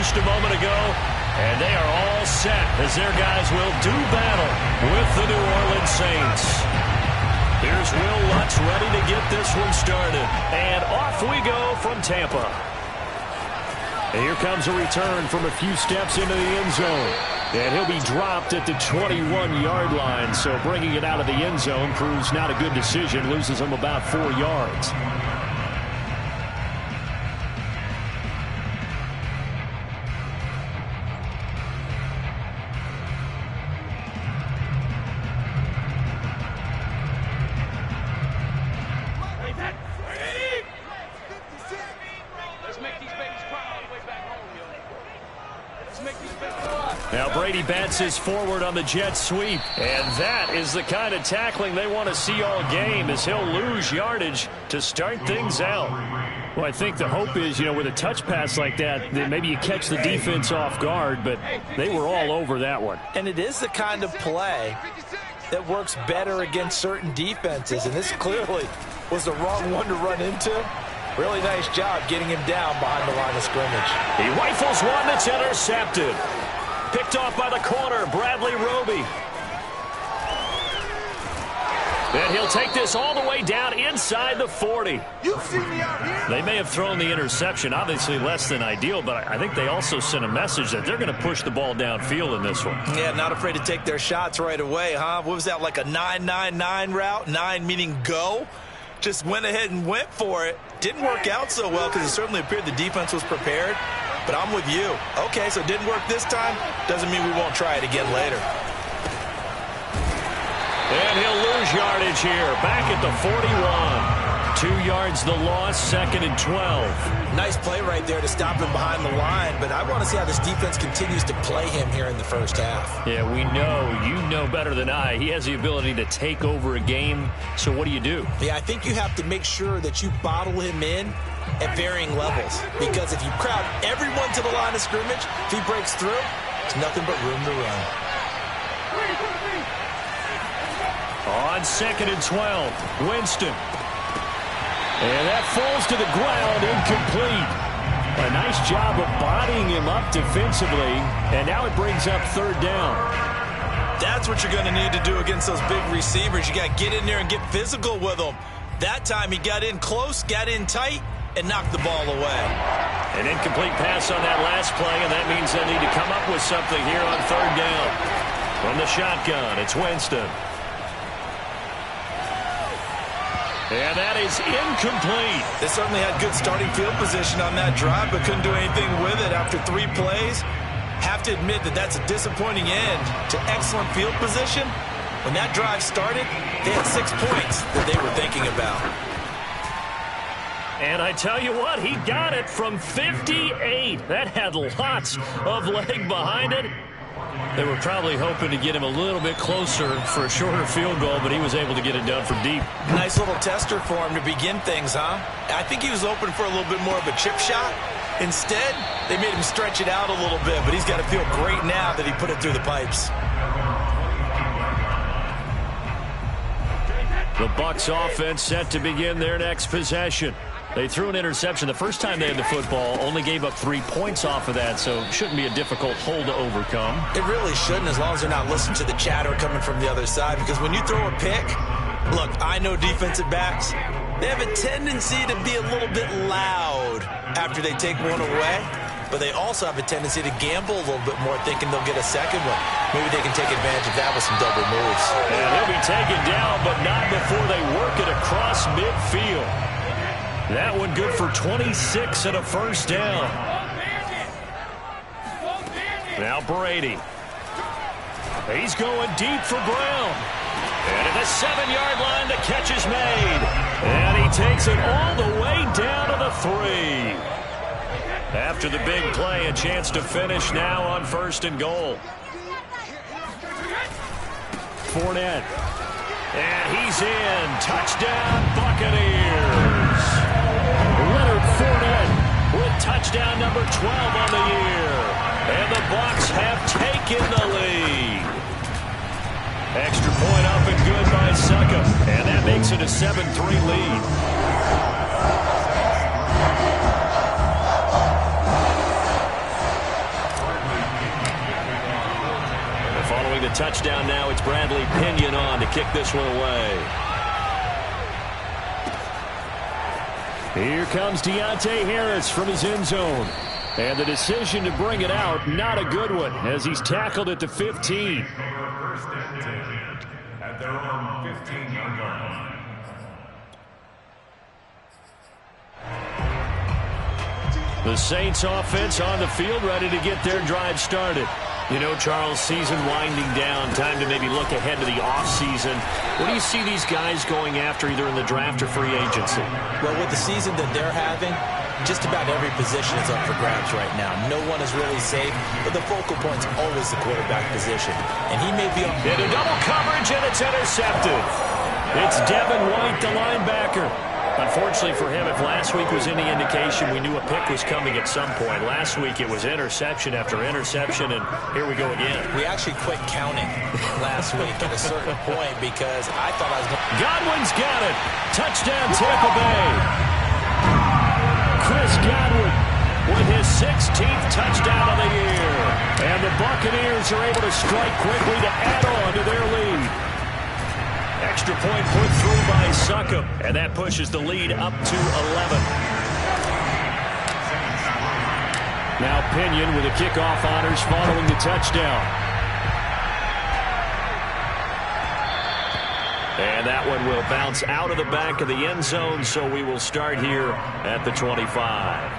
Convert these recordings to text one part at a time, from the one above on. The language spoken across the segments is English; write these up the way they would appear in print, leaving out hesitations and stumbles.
just a moment ago. And they are all set as their guys will do battle with the New Orleans Saints. Here's Will Lutz ready to get this one started. And off we go from Tampa. And here comes a return from a few steps into the end zone. And he'll be dropped at the 21-yard line. So bringing it out of the end zone proves not a good decision. Loses him about 4 yards. Now Brady Batts forward on the jet sweep. And that is the kind of tackling they want to see all game, as he'll lose yardage to start things out. Well, I think the hope is, with a touch pass like that maybe you catch the defense off guard, but they were all over that one. And it is the kind of play that works better against certain defenses, and this clearly was the wrong one to run into. Really nice job getting him down behind the line of scrimmage. He rifles one that's intercepted. Picked off by the corner, Bradley Roby. And he'll take this all the way down inside the 40. You see me out here? They may have thrown the interception, obviously less than ideal, but I think they also sent a message that they're going to push the ball downfield in this one. Yeah, not afraid to take their shots right away, huh? What was that, like a 9-9-9 route? 9 meaning go? Just went ahead and went for it. Didn't work out so well because it certainly appeared the defense was prepared. But I'm with you. Okay, so it didn't work this time. Doesn't mean we won't try it again later. And he'll lose yardage here. Back at the 41. 2 yards the loss, 2nd and 12. Nice play right there to stop him behind the line. But I want to see how this defense continues to play him here in the first half. Yeah, we know. You know better than I. He has the ability to take over a game. So what do you do? Yeah, I think you have to make sure that you bottle him in at varying levels, because if you crowd everyone to the line of scrimmage, if he breaks through, there's nothing but room to run. On 2nd and 12, Winston. And that falls to the ground, incomplete. A nice job of bodying him up defensively, and now it brings up 3rd down. That's what you're going to need to do against those big receivers. You got to get in there and get physical with them. That time he got in close, got in tight, and knocked the ball away. An incomplete pass on that last play, and that means they need to come up with something here on 3rd down. From the shotgun, it's Winston. And that is incomplete. They certainly had good starting field position on that drive, but couldn't do anything with it after 3 plays. Have to admit that that's a disappointing end to excellent field position. When that drive started, they had 6 points that they were thinking about. And I tell you what, he got it from 58. That had lots of leg behind it. They were probably hoping to get him a little bit closer for a shorter field goal, but he was able to get it done from deep. Nice little tester for him to begin things, huh? I think he was open for a little bit more of a chip shot. Instead, they made him stretch it out a little bit, but he's got to feel great now that he put it through the pipes. The Bucs offense set to begin their next possession. They threw an interception the first time they had the football, only gave up 3 points off of that, so it shouldn't be a difficult hole to overcome. It really shouldn't, as long as they're not listening to the chatter coming from the other side, because when you throw a pick, look, I know defensive backs, they have a tendency to be a little bit loud after they take one away, but they also have a tendency to gamble a little bit more, thinking they'll get a second one. Maybe they can take advantage of that with some double moves. And he'll be taken down, but not before they work it across midfield. That one good for 26 and a first down. Now Brady. He's going deep for Brown. And at the 7-yard line, the catch is made. And he takes it all the way down to the 3. After the big play, a chance to finish now on 1st and goal. Fournette. And he's in. Touchdown, Buccaneers. Leonard Fournette with touchdown number 12 on the year. And the Bucs have taken the lead. Extra point up and good by Succop. And that makes it a 7-3 lead. Following the touchdown now, it's Bradley Pinion on to kick this one away. Here comes Deontay Harris from his end zone. And the decision to bring it out, not a good one, as he's tackled at the 15. First and 10 at their own 15-yard line. The Saints offense on the field, ready to get their drive started. You know, Charles, season winding down, time to maybe look ahead to the offseason. What do you see these guys going after, either in the draft or free agency? Well, with the season that they're having, just about every position is up for grabs right now. No one is really safe, but the focal point's always the quarterback position. And he may be on into double coverage, and it's intercepted. It's Devin White, the linebacker. Unfortunately for him, if last week was any indication, we knew a pick was coming at some point. Last week it was interception after interception, and here we go again. We actually quit counting last week at a certain point because I thought I was going to... Godwin's got it. Touchdown, Tampa Bay. Chris Godwin with his 16th touchdown of the year. And the Buccaneers are able to strike quickly to add on to their lead. Extra point put through by Succop, and that pushes the lead up to 11. Now Pinion with the kickoff honors following the touchdown. And that one will bounce out of the back of the end zone, so we will start here at the 25.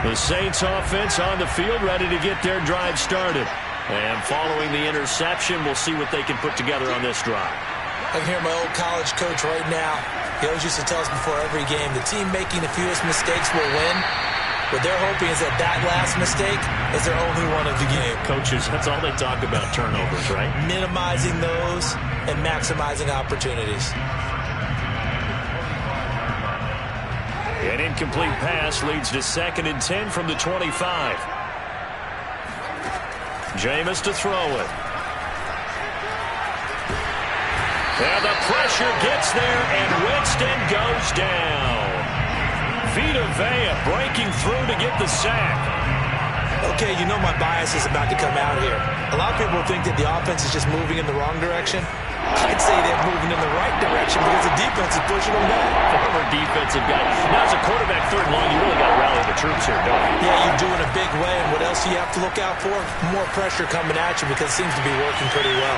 The Saints offense on the field, ready to get their drive started. And following the interception, we'll see what they can put together on this drive. I can hear my old college coach right now. He always used to tell us before every game, the team making the fewest mistakes will win. What they're hoping is that that last mistake is their only one of the game. Coaches, that's all they talk about, turnovers, right? Minimizing those and maximizing opportunities. An incomplete pass leads to 2nd and 10 from the 25. Jameis to throw it. And the pressure gets there, and Winston goes down. Vita Vea breaking through to get the sack. Okay, you know my bias is about to come out here. A lot of people think that the offense is just moving in the wrong direction. I'd say they're moving in the right direction because the defense is pushing them back. Former defensive guy. Now, as a quarterback, 3rd and long, you really got to rally the troops here, don't you? Yeah, you're doing a big way, and what else do you have to look out for? More pressure coming at you because it seems to be working pretty well.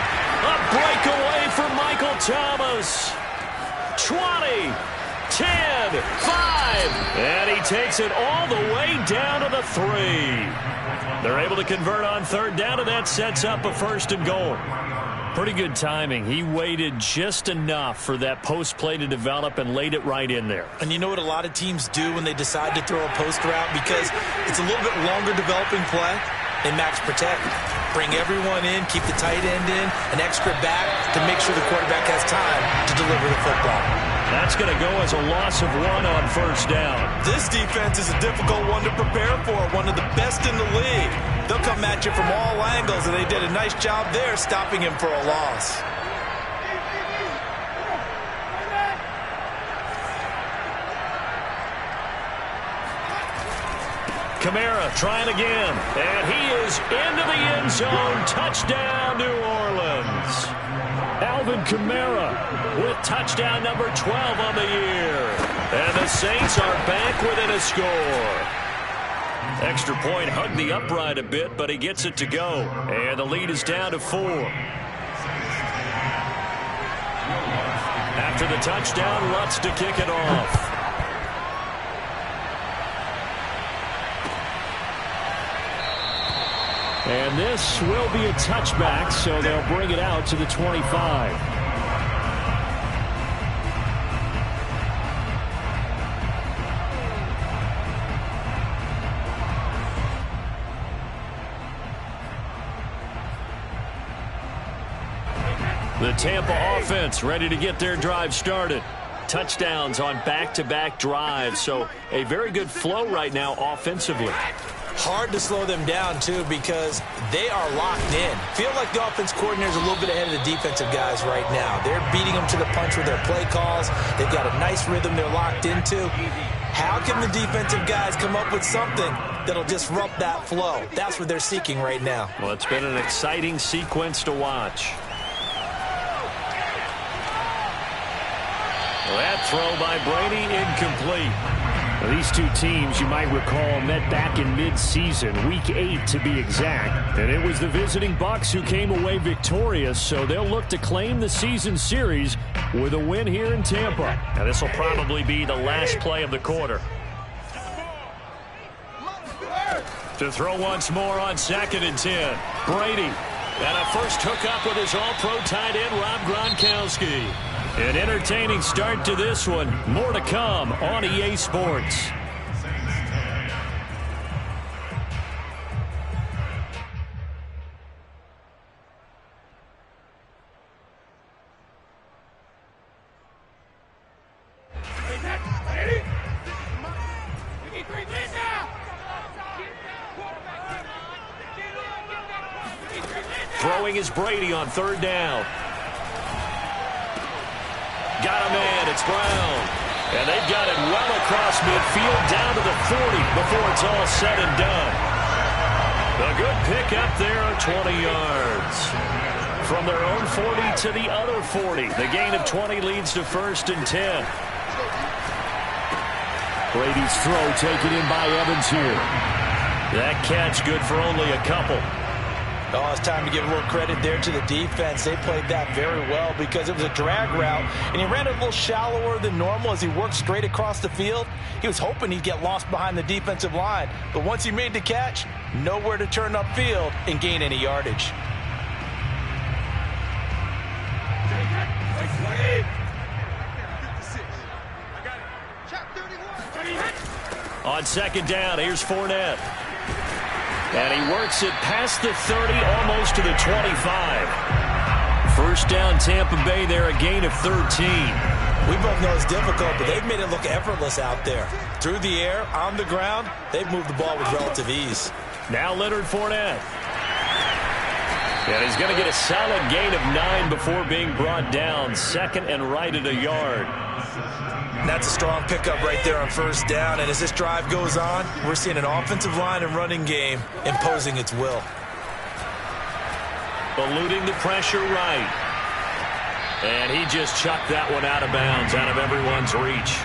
A breakaway for Michael Thomas. 20, 10, 5, and he takes it all the way down to the 3. They're able to convert on 3rd down, and that sets up a 1st and goal. Pretty good timing. He waited just enough for that post play to develop and laid it right in there. And you know what a lot of teams do when they decide to throw a post route? Because it's a little bit longer developing play. They max protect. Bring everyone in, keep the tight end in, an extra back to make sure the quarterback has time to deliver the football. That's going to go as a loss of 1 on 1st down. This defense is a difficult one to prepare for, one of the best in the league. They'll come at you from all angles, and they did a nice job there stopping him for a loss. Kamara trying again, and he is into the end zone. Touchdown, New Orleans. Alvin Kamara with touchdown number 12 on the year. And the Saints are back within a score. Extra point hugged the upright a bit, but he gets it to go. And the lead is down to 4. After the touchdown, Lutz to kick it off. And this will be a touchback, so they'll bring it out to the 25. The Tampa offense ready to get their drive started. Touchdowns on back-to-back drives, so a very good flow right now offensively. Hard to slow them down, too, because they are locked in. Feel like the offense coordinator is a little bit ahead of the defensive guys right now. They're beating them to the punch with their play calls. They've got a nice rhythm they're locked into. How can the defensive guys come up with something that'll disrupt that flow? That's what they're seeking right now. Well, it's been an exciting sequence to watch. That throw by Brady incomplete. Well, these two teams, you might recall, met back in mid-season, Week 8 to be exact. And it was the visiting Bucs who came away victorious, so they'll look to claim the season series with a win here in Tampa. Now this will probably be the last play of the quarter. To throw once more on 2nd and 10. Brady. And a first hookup with his all-pro tight end, Rob Gronkowski. An entertaining start to this one. More to come on EA Sports. Throwing is Brady on 3rd down. Got a man, it's Brown. And they've got it well across midfield down to the 40 before it's all said and done. A good pick up there, 20 yards. From their own 40 to the other 40. The gain of 20 leads to 1st and 10. Brady's throw taken in by Evans here. That catch good for only a couple. Oh, it's time to give a little credit there to the defense. They played that very well because it was a drag route, and he ran it a little shallower than normal as he worked straight across the field. He was hoping he'd get lost behind the defensive line, but once he made the catch, nowhere to turn upfield and gain any yardage. On 2nd down, here's Fournette. And he works it past the 30, almost to the 25. 1st down, Tampa Bay there, a gain of 13. We both know it's difficult, but they've made it look effortless out there. Through the air, on the ground, they've moved the ball with relative ease. Now Leonard Fournette. And he's going to get a solid gain of 9 before being brought down. 2nd and right at a yard. That's a strong pickup right there on 1st down. And as this drive goes on, we're seeing an offensive line and running game imposing its will. Eluding the pressure right. And he just chucked that one out of bounds, out of everyone's reach.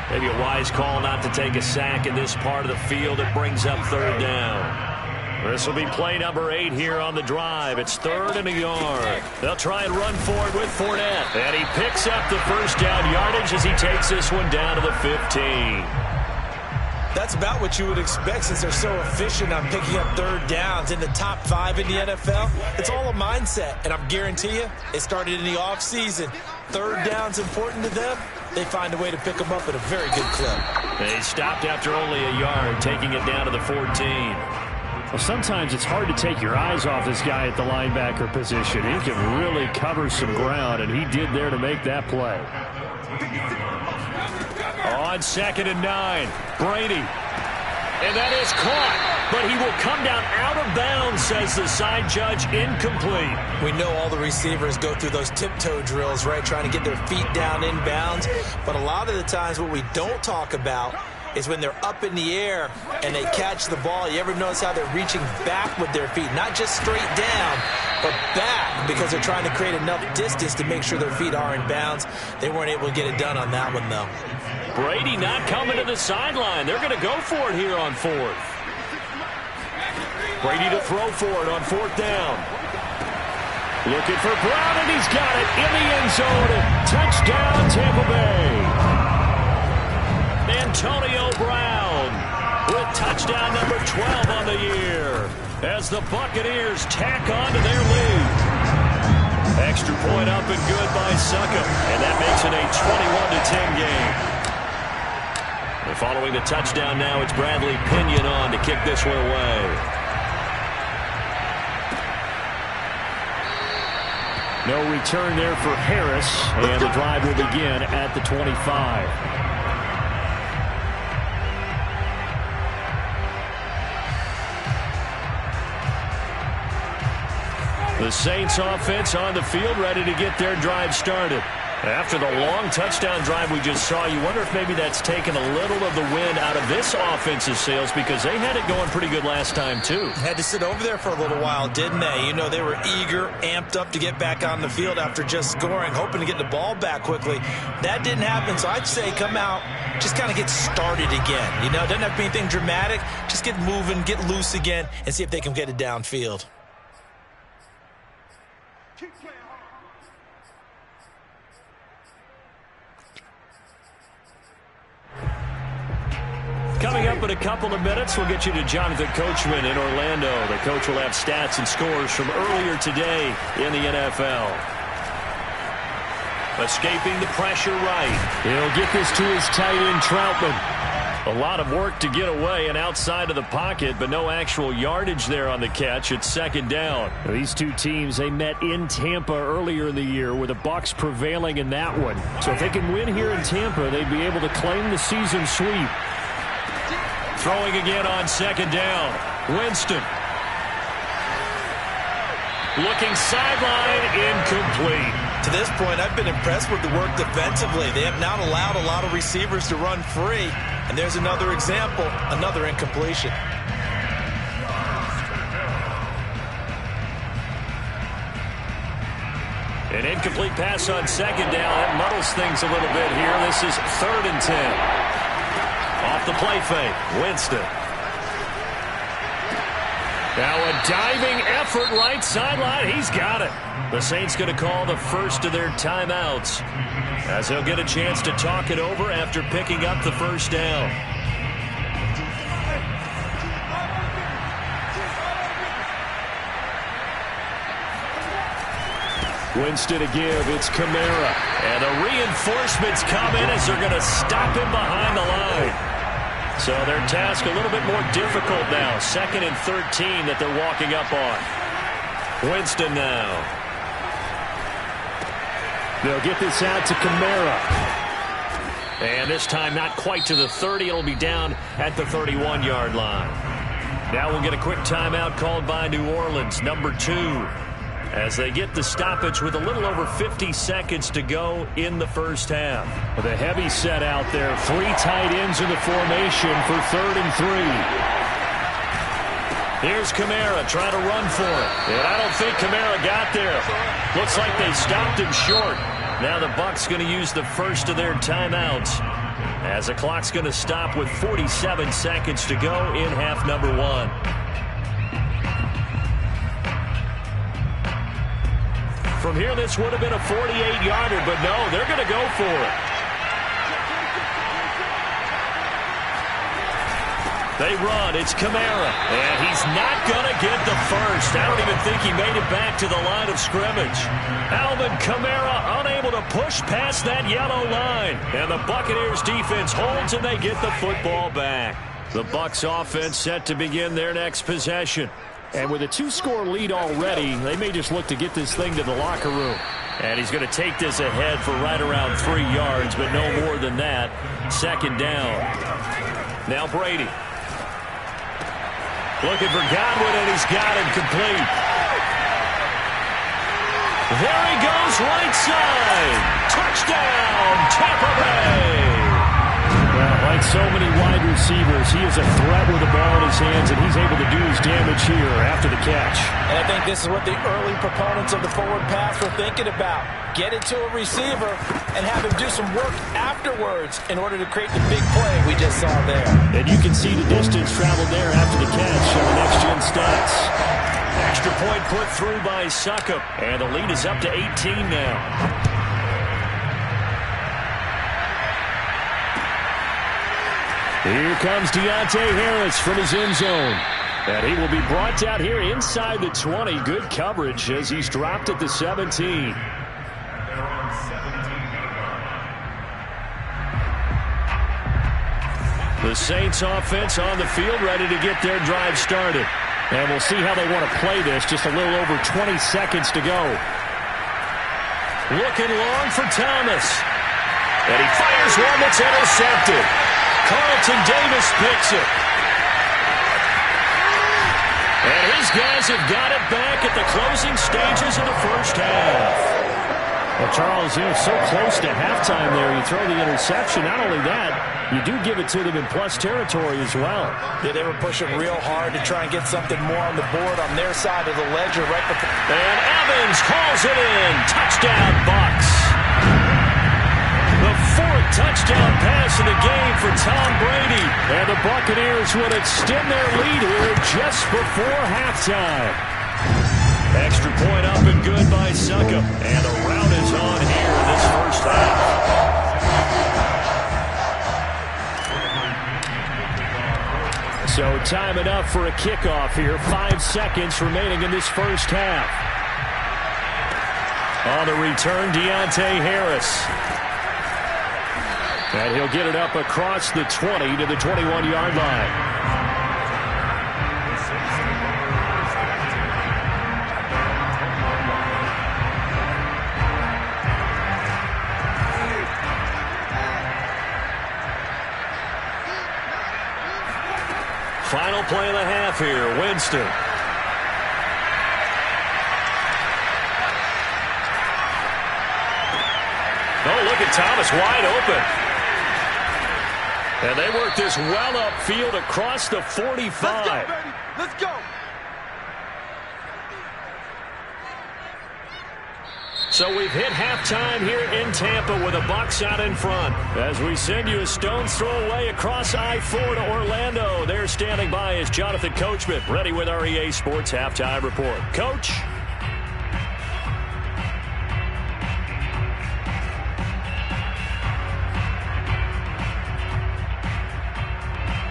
Maybe a wise call not to take a sack in this part of the field. It brings up 3rd down. This will be play number 8 here on the drive. It's 3rd and a yard. They'll try and run for it with Fournette. And he picks up the 1st down yardage as he takes this one down to the 15. That's about what you would expect since they're so efficient on picking up 3rd downs in the top 5 in the NFL. It's all a mindset, and I guarantee you it started in the offseason. 3rd down's important to them. They find a way to pick them up at a very good clip. They stopped after only a yard, taking it down to the 14. Well, sometimes it's hard to take your eyes off this guy at the linebacker position. He can really cover some ground, and he did there to make that play. On 2nd and 9, Brady. And that is caught, but he will come down out of bounds, says the side judge, incomplete. We know all the receivers go through those tiptoe drills, right, trying to get their feet down in bounds. But a lot of the times what we don't talk about is when they're up in the air and they catch the ball. You ever notice how they're reaching back with their feet? Not just straight down, but back, because they're trying to create enough distance to make sure their feet are in bounds. They weren't able to get it done on that one, though. Brady not coming to the sideline. They're going to go for it here on 4th. Brady to throw for it on 4th down. Looking for Brown, and he's got it in the end zone. Touchdown, Tampa Bay. Antonio Brown with touchdown number 12 on the year as the Buccaneers tack on to their lead. Extra point up and good by Succop, and that makes it a 21-10 game. And following the touchdown now, it's Bradley Pinion on to kick this one away. No return there for Harris, and the drive will begin at the 25. The Saints offense on the field, ready to get their drive started. After the long touchdown drive we just saw, you wonder if maybe that's taken a little of the wind out of this offense's sails, because they had it going pretty good last time too. Had to sit over there for a little while, didn't they? You know, they were eager, amped up to get back on the field after just scoring, hoping to get the ball back quickly. That didn't happen, so I'd say come out, just kind of get started again. You know, it doesn't have to be anything dramatic. Just get moving, get loose again, and see if they can get it downfield. Coming up in a couple of minutes, we'll get you to Jonathan Coachman in Orlando. The coach will have stats and scores from earlier today in the NFL. Escaping the pressure right. He'll get this to his tight end, Troutman. A lot of work to get away and outside of the pocket, but no actual yardage there on the catch. It's second down. These two teams, they met in Tampa earlier in the year, with the Bucs prevailing in that one. So if they can win here in Tampa, they'd be able to claim the season sweep. Throwing again on second down. Winston. Looking sideline, incomplete. To this point, I've been impressed with the work defensively. They have not allowed a lot of receivers to run free. And there's another example, another incompletion. An incomplete pass on second down. That muddles things a little bit here. This is 3rd and 10. Off the play fake, Winston. Now a diving effort right sideline. He's got it. The Saints going to call the first of their timeouts, as they'll get a chance to talk it over after picking up the first down. Winston to give. It's Kamara. And the reinforcements come in as they're going to stop him behind the line. So their task a little bit more difficult now. 2nd and 13 that they're walking up on. Winston now. They'll get this out to Kamara. And this time not quite to the 30. It'll be down at the 31-yard line. Now we'll get a quick timeout called by New Orleans, number 2. As they get the stoppage with a little over 50 seconds to go in the first half. With a heavy set out there, 3 tight ends in the formation for 3rd and 3. Here's Kamara trying to run for it. And I don't think Kamara got there. Looks like they stopped him short. Now the Bucs going to use the first of their timeouts, as the clock's going to stop with 47 seconds to go in half number 1. From here, this would have been a 48-yarder, but no, they're going to go for it. They run. It's Kamara, and he's not going to get the first. I don't even think he made it back to the line of scrimmage. Alvin Kamara unable to push past that yellow line, and the Buccaneers defense holds, and they get the football back. The Bucs offense set to begin their next possession. And with a 2-score lead already, they may just look to get this thing to the locker room. And he's going to take this ahead for right around 3 yards, but no more than that. Second down. Now Brady. Looking for Godwin, and he's got him complete. There he goes, right side. Touchdown, Tampa Bay. Well, like so many wide receivers, he is a threat with the ball in his hands, and he's able to do his damage here after the catch. And I think this is what the early proponents of the forward pass were thinking about. Get it to a receiver and have him do some work afterwards in order to create the big play we just saw there. And you can see the distance traveled there after the catch on the next-gen stats. Extra point put through by Succop, and the lead is up to 18 now. Here comes Deontay Harris from his end zone. And he will be brought down here inside the 20. Good coverage as he's dropped at the 17. The Saints offense on the field, ready to get their drive started. And we'll see how they want to play this. Just a little over 20 seconds to go. Looking long for Thomas. And he fires one that's intercepted. Carlton Davis picks it. And his guys have got it back at the closing stages of the first half. Well, Charles, so close to halftime there. You throw the interception. Not only that, you do give it to them in plus territory as well. Yeah, they were pushing real hard to try and get something more on the board on their side of the ledger right before. And Evans calls it in. Touchdown, Bucs. The fourth touchdown pass of the game for Tom Brady. And the Buccaneers would extend their lead here just before halftime. Extra point up and good by Succop. And the rout is on here in this first half. So time enough for a kickoff here. 5 seconds remaining in this first half. On the return, Deontay Harris. And he'll get it up across the 20 to the 21-yard line. Final play of the half here. Winston. Oh, look at Thomas wide open. And they work this well upfield across the 45. Let's go, baby. Let's go. So we've hit halftime here in Tampa with the Bucs out in front. As we send you a stone's throw away across I-4 to Orlando. There standing by is Jonathan Coachman, ready with our EA Sports Halftime Report. Coach?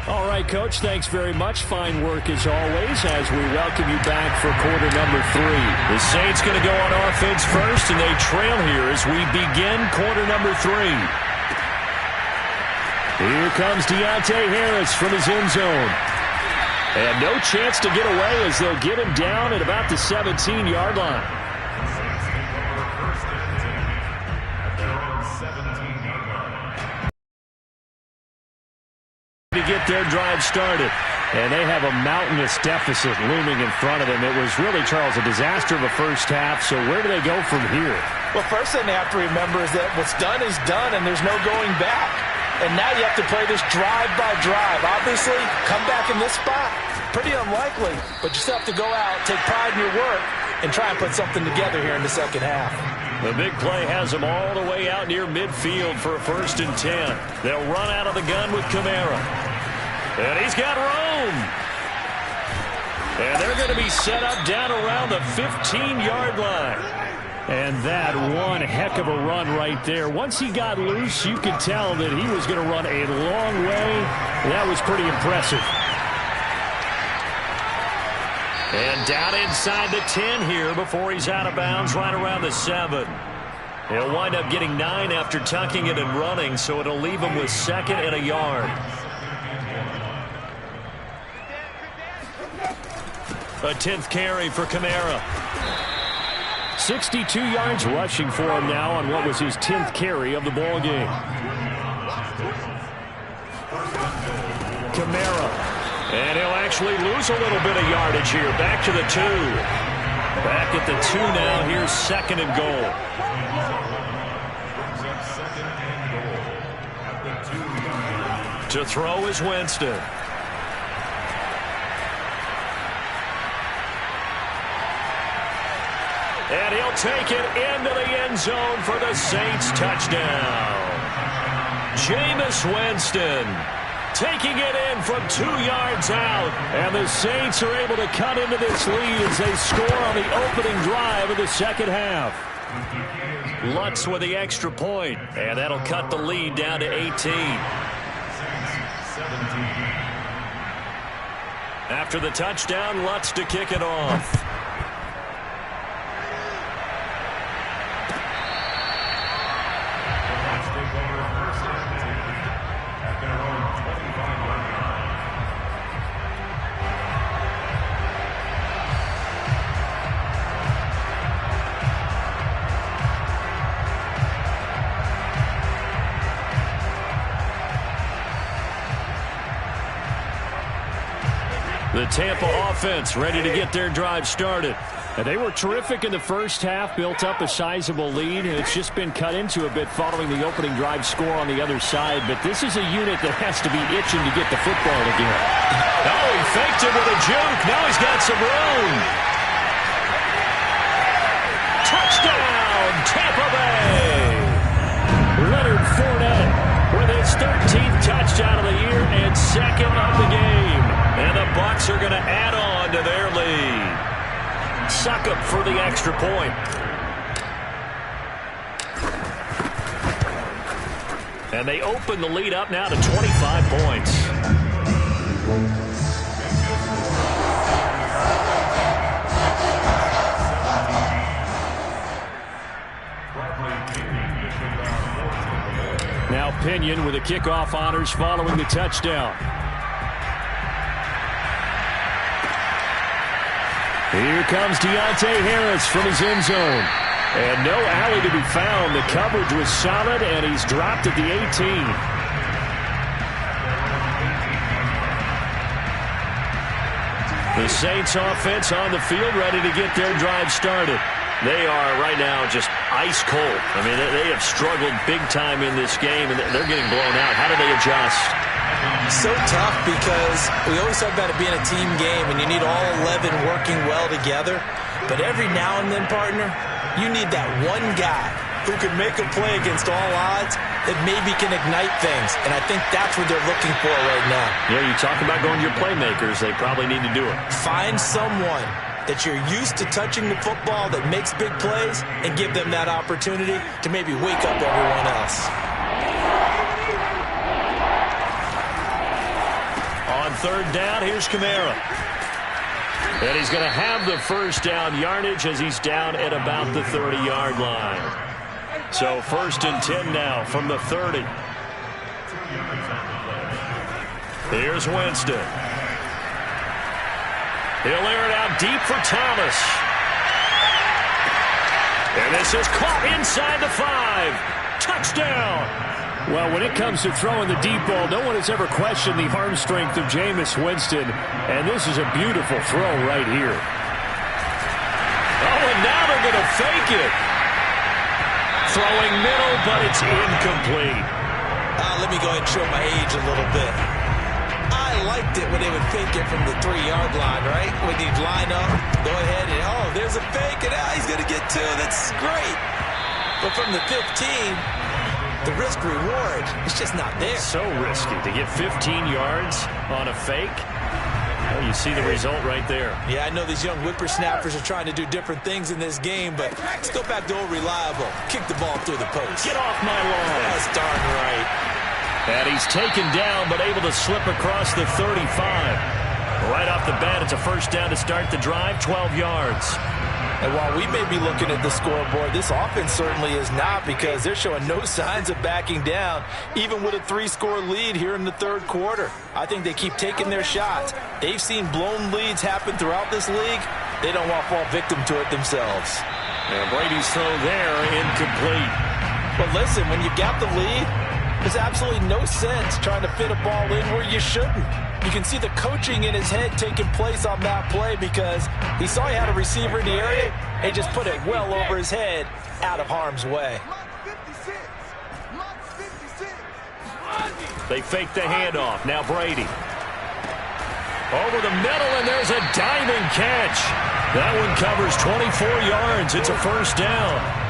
All right, Coach, thanks very much. Fine work as always as we welcome you back for quarter number 3. The Saints going to go on offense first, and they trail here as we begin quarter number 3. Here comes Deontay Harris from his end zone. And no chance to get away as they'll get him down at about the 17-yard line. To get their drive started. And they have a mountainous deficit looming in front of them. It was really, Charles, a disaster of a first half. So where do they go from here? Well, first thing they have to remember is that what's done is done, and there's no going back. And now you have to play this drive by drive. Obviously, come back in this spot, pretty unlikely. But you still have to go out, take pride in your work, and try and put something together here in the second half. The big play has them all the way out near midfield for a 1st and 10. They'll run out of the gun with Kamara. And he's got room. And they're going to be set up down around the 15-yard line. And that one heck of a run right there. Once he got loose, you could tell that he was going to run a long way. That was pretty impressive. And down inside the 10 here before he's out of bounds right around the 7. He'll wind up getting 9 after tucking it and running, so it'll leave him with 2nd and a yard. A 10th carry for Kamara. 62 yards rushing for him now on what was his 10th carry of the ball game. Kamara. And he'll actually lose a little bit of yardage here. Back to the 2. Back at the 2 now. Here's 2nd and goal. To throw is Winston. And he'll take it into the end zone for the Saints touchdown. Jameis Winston taking it in from 2 yards out. And the Saints are able to cut into this lead as they score on the opening drive of the second half. Lutz with the extra point, and that'll cut the lead down to 18. After the touchdown, Lutz to kick it off. The Tampa offense ready to get their drive started. And they were terrific in the first half, built up a sizable lead, and it's just been cut into a bit following the opening drive score on the other side. But this is a unit that has to be itching to get the football again. Oh, he faked it with a juke. Now he's got some room. Touchdown, Tampa Bay. Leonard Fournette with his 13th touchdown of the year and second of the game. And the Bucs are going to add on to their lead. Succop for the extra point. And they open the lead up now to 25 points. Now Pinion with the kickoff honors following the touchdown. Here comes Deontay Harris from his end zone. And no alley to be found. The coverage was solid, and he's dropped at the 18. The Saints offense on the field ready to get their drive started. They are right now just ice cold. I mean, they have struggled big time in this game, and they're getting blown out. How do they adjust? So tough because we always talk about it being a team game, and you need all 11 working well together. But every now and then, partner, you need that one guy who can make a play against all odds that maybe can ignite things. And I think that's what they're looking for right now. Yeah, you talk about going to your playmakers. They probably need to do it. Find someone that you're used to touching the football that makes big plays and give them that opportunity to maybe wake up everyone else. On third down, here's Kamara. And he's going to have the first down yardage as he's down at about the 30-yard line. So 1st and 10 now from the 30. Here's Winston. He'll air it out deep for Thomas. And this is caught inside the 5. Touchdown. Well, when it comes to throwing the deep ball, no one has ever questioned the arm strength of Jameis Winston. And this is a beautiful throw right here. Oh, and now they're going to fake it. Throwing middle, but it's incomplete. Let me go ahead and show my age a little bit. I liked it when they would fake it from the 3-yard line, right? When they'd line up, go ahead and, oh, there's a fake, and he's going to get 2. That's great. But from the 15, the risk-reward is just not there. So risky to get 15 yards on a fake. Well, you see the result right there. Yeah, I know these young whippersnappers are trying to do different things in this game, but let's go back to old reliable. Kick the ball through the post. Get off my lawn. That's darn right. And he's taken down, but able to slip across the 35. Right off the bat, it's a first down to start the drive, 12 yards. And while we may be looking at the scoreboard, this offense certainly is not, because they're showing no signs of backing down, even with a 3-score lead here in the third quarter. I think they keep taking their shots. They've seen blown leads happen throughout this league. They don't want to fall victim to it themselves. And Brady's throw there, incomplete. But listen, when you got the lead, there's absolutely no sense trying to fit a ball in where you shouldn't. You can see the coaching in his head taking place on that play, because he saw he had a receiver in the area and he just put it well over his head out of harm's way. They fake the handoff. Now Brady. Over the middle, and there's a diving catch. That one covers 24 yards. It's a first down.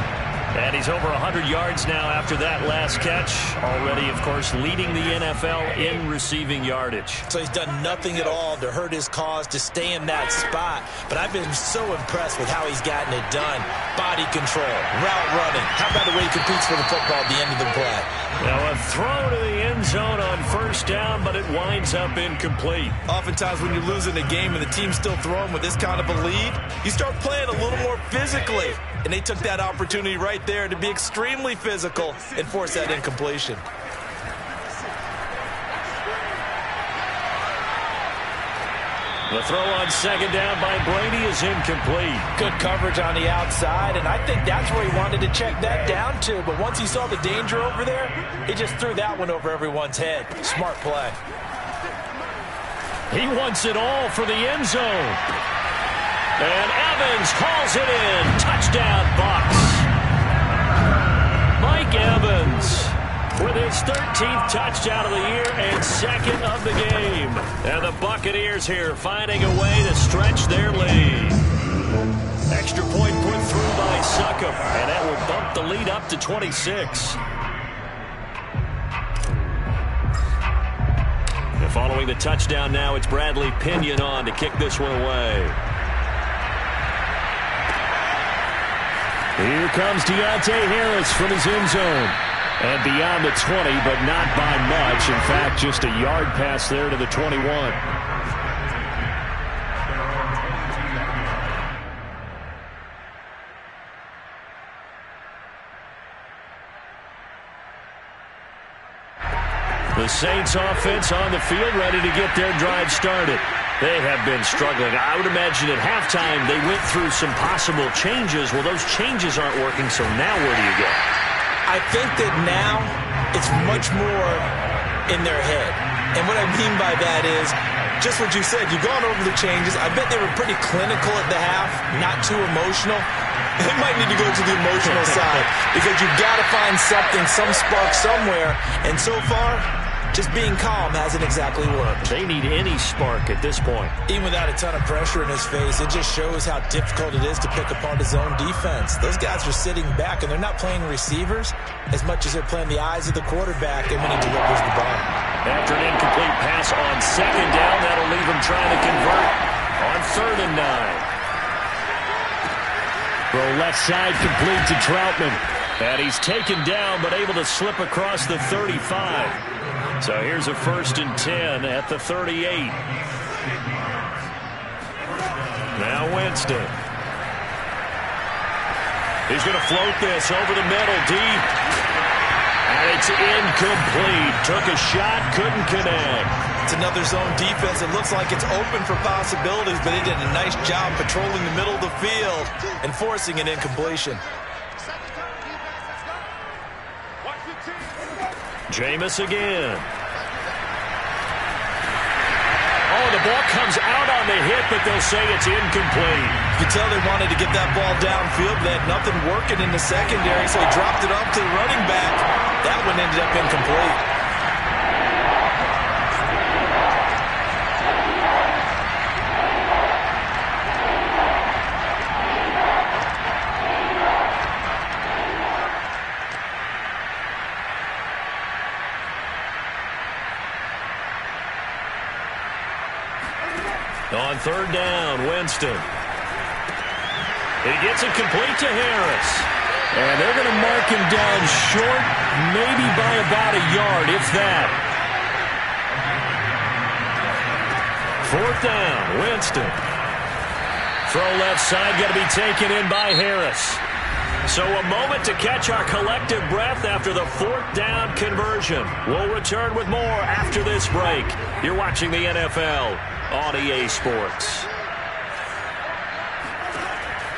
And he's over 100 yards now after that last catch. Already, of course, leading the NFL in receiving yardage. So he's done nothing at all to hurt his cause, to stay in that spot. But I've been so impressed with how he's gotten it done. Body control, route running. How about the way he competes for the football at the end of the play? Now a throw to the end zone on first down, but it winds up incomplete. Oftentimes when you're losing a game and the team's still throwing with this kind of a lead, you start playing a little more physically. And they took that opportunity right there to be extremely physical and force that incompletion. The throw on second down by Brady is incomplete. Good coverage on the outside, and I think that's where he wanted to check that down to. But once he saw the danger over there, he just threw that one over everyone's head. Smart play. He wants it all for the end zone. And Evans hauls it in. Touchdown, Bucs. Mike Evans with his 13th touchdown of the year and second of the game. And the Buccaneers here finding a way to stretch their lead. Extra point put through by Succop, and that will bump the lead up to 26. And following the touchdown now, it's Bradley Pinion on to kick this one away. Here comes Deontay Harris from his end zone. And beyond the 20, but not by much. In fact, just a yard pass there to the 21. The Saints offense on the field, ready to get their drive started. They have been struggling. I would imagine at halftime they went through some possible changes. Well, those changes aren't working, so now where do you go? I think that now it's much more in their head. And what I mean by that is just what you said. You've gone over the changes. I bet they were pretty clinical at the half, not too emotional. They might need to go to the emotional side because you've got to find something, some spark somewhere. And so far, just being calm hasn't exactly worked. They need any spark at this point. Even without a ton of pressure in his face, it just shows how difficult it is to pick apart his own defense. Those guys are sitting back, and they're not playing receivers as much as they're playing the eyes of the quarterback and when he delivers the ball. After an incomplete pass on second down, that'll leave him trying to convert on 3rd and 9. Throw left side complete to Troutman. And he's taken down, but able to slip across the 35. So here's a 1st and 10 at the 38. Now Winston. He's going to float this over the middle, deep. And it's incomplete. Took a shot, couldn't connect. It's another zone defense. It looks like it's open for possibilities, but he did a nice job patrolling the middle of the field and forcing an incompletion. Jameis again. Oh, the ball comes out on the hit, but they'll say it's incomplete. You can tell they wanted to get that ball downfield. They had nothing working in the secondary, so he dropped it off to the running back. That one ended up incomplete. On 3rd down, Winston. He gets it complete to Harris. And they're going to mark him down short, maybe by about a yard, if that. 4th down, Winston. Throw left side, got to be taken in by Harris. So a moment to catch our collective breath after the 4th down conversion. We'll return with more after this break. You're watching the NFL on EA Sports.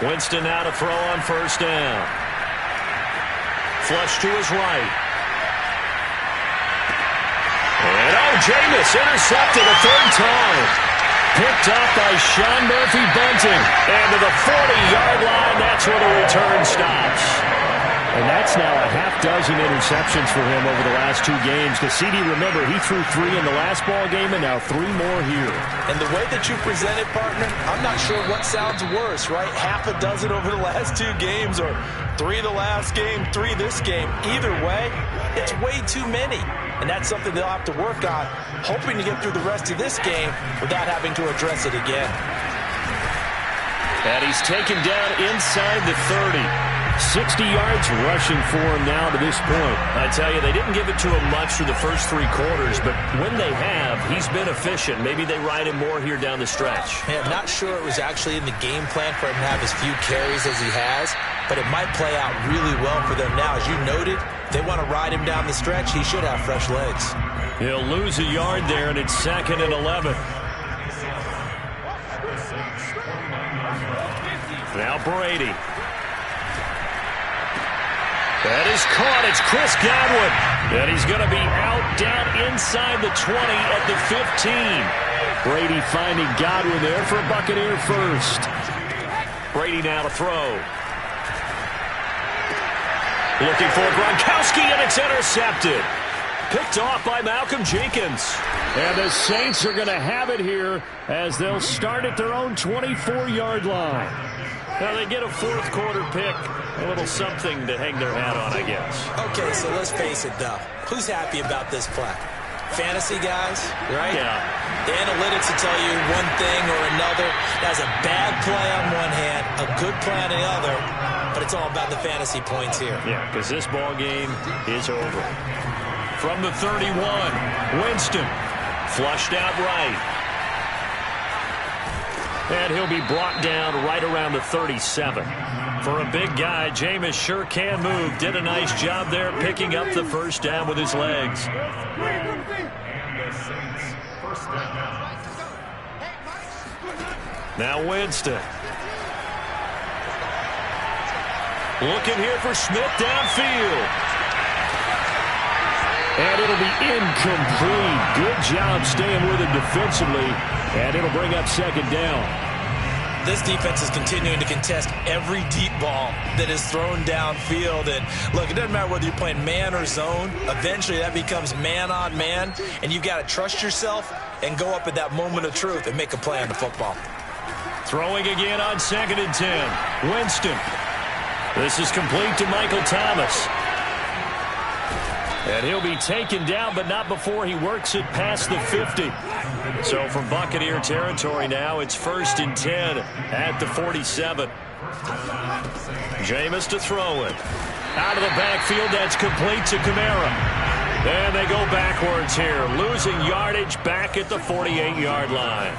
Winston now to throw on 1st down. Flush to his right. And Jameis intercepted a 3rd time. Picked up by Sean Murphy-Bunting. And to the 40-yard line, that's where the return stops. And that's now a half dozen interceptions for him over the last 2 games. Because CD, remember, he threw 3 in the last ball game and now 3 more here. And the way that you present it, partner, I'm not sure what sounds worse, right? Half a dozen over the last 2 games or 3 the last game, 3 this game. Either way, it's way too many. And that's something they'll have to work on, hoping to get through the rest of this game without having to address it again. And he's taken down inside the 30. 60 yards rushing for him now to this point. I tell you, they didn't give it to him much through the first 3 quarters, but when they have, he's been efficient. Maybe they ride him more here down the stretch. Yeah, I'm not sure it was actually in the game plan for him to have as few carries as he has, but it might play out really well for them now. As you noted, if they want to ride him down the stretch, he should have fresh legs. He'll lose a yard there, and it's 2nd and 11. Now Brady. That is caught. It's Chris Godwin. And he's going to be out down inside the 20 at the 15. Brady finding Godwin there for a Buccaneer first. Brady now to throw. Looking for Gronkowski, and it's intercepted. Picked off by Malcolm Jenkins. And the Saints are going to have it here as they'll start at their own 24-yard line. Now they get a fourth quarter pick. A little something to hang their hat on, I guess. Okay, so let's face it, though. Who's happy about this play? Fantasy guys, right? Yeah. The analytics will tell you one thing or another. That's a bad play on one hand, a good play on the other, but it's all about the fantasy points here. Yeah, because this ball game is over. From the 31, Winston flushed out right. And he'll be brought down right around the 37. For a big guy, Jameis sure can move. Did a nice job there picking up the first down with his legs. Now Winston. Looking here for Smith downfield. And it'll be incomplete. Good job staying with him defensively. And it'll bring up second down. This defense is continuing to contest every deep ball that is thrown downfield. And look, it doesn't matter whether you're playing man or zone. Eventually that becomes man on man. And you've got to trust yourself and go up at that moment of truth and make a play on the football. Throwing again on 2nd and 10. Winston. This is complete to Michael Thomas. And he'll be taken down, but not before he works it past the 50. So from Buccaneer territory now, it's 1st and 10 at the 47. Jameis to throw it. Out of the backfield, that's complete to Kamara. And they go backwards here, losing yardage back at the 48-yard line.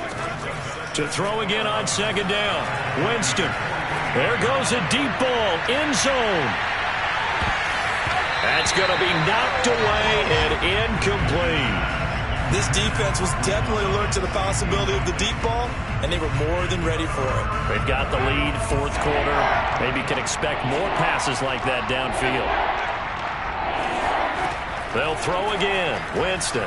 To throw again on 2nd down. Winston. There goes a deep ball, end zone. That's going to be knocked away and incomplete. This defense was definitely alert to the possibility of the deep ball, and they were more than ready for it. They've got the lead, fourth quarter. Maybe can expect more passes like that downfield. They'll throw again. Winston.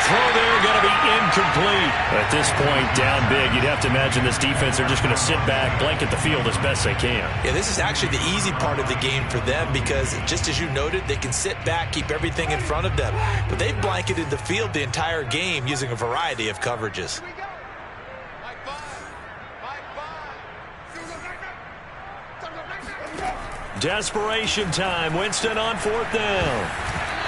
Throw there going to be incomplete. At this point, down big, you'd have to imagine this defense are just going to sit back, blanket the field as best they can. Yeah, this is actually the easy part of the game for them because, just as you noted, they can sit back, keep everything in front of them. But they've blanketed the field the entire game using a variety of coverages. Desperation time. Winston on 4th down.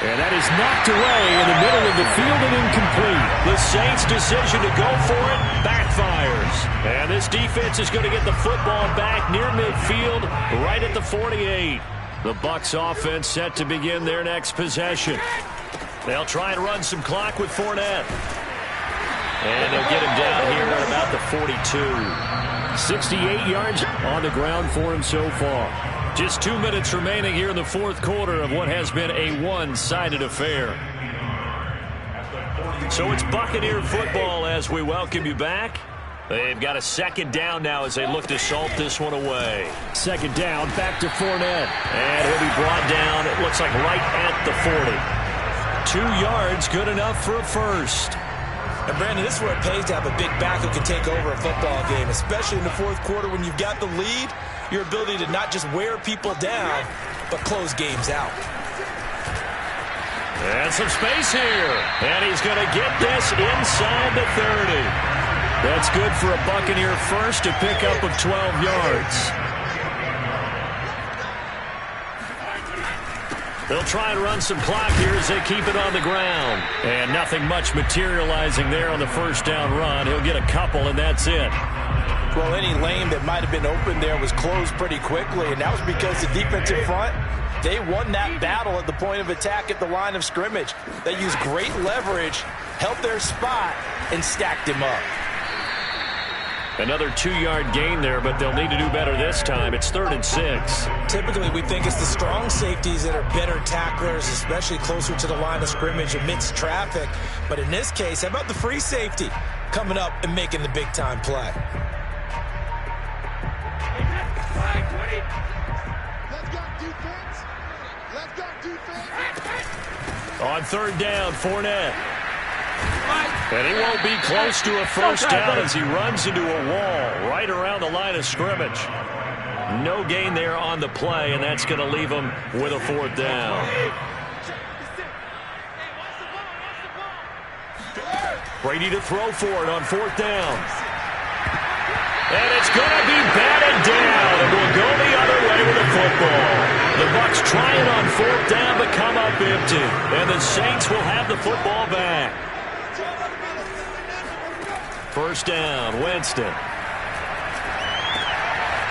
And that is knocked away in the middle of the field and incomplete. The Saints' decision to go for it backfires. And this defense is going to get the football back near midfield right at the 48. The Bucs offense set to begin their next possession. They'll try and run some clock with Fournette. And they'll get him down here at about the 42. 68 yards on the ground for him so far. Just 2 minutes remaining here in the fourth quarter of what has been a one-sided affair. So it's Buccaneer football as we welcome you back. They've got a second down now as they look to salt this one away. Second down, back to Fournette. And he'll be brought down, it looks like right at the 40. 2 yards, good enough for a first. And Brandon, this is where it pays to have a big back who can take over a football game, especially in the fourth quarter when you've got the lead. Your ability to not just wear people down, but close games out. And some space here. And he's going to get this inside the 30. That's good for a Buccaneer first, a pickup of 12 yards. They'll try and run some clock here as they keep it on the ground. And nothing much materializing there on the first down run. He'll get a couple, and that's it. Well, any lane that might have been open there was closed pretty quickly, and that was because the defense in front, they won that battle at the point of attack at the line of scrimmage. They used great leverage, held their spot, and stacked him up. Another 2-yard gain there, but they'll need to do better this time. It's 3rd and 6. Typically, we think it's the strong safeties that are better tacklers, especially closer to the line of scrimmage amidst traffic. But in this case, how about the free safety coming up and making the big-time play? On third down, Fournette. And he won't be close to a first down as he runs into a wall right around the line of scrimmage. No gain there on the play, and that's going to leave him with a fourth down. Brady to throw for it on fourth down. And it's going to be batted down, and will go the other way with the football. The Bucs trying on fourth down, but come up empty. And the Saints will have the football back. First down, Winston.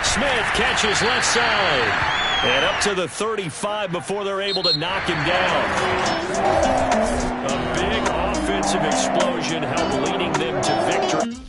Smith catches left side. And up to the 35 before they're able to knock him down. A big offensive explosion helped leading them to victory.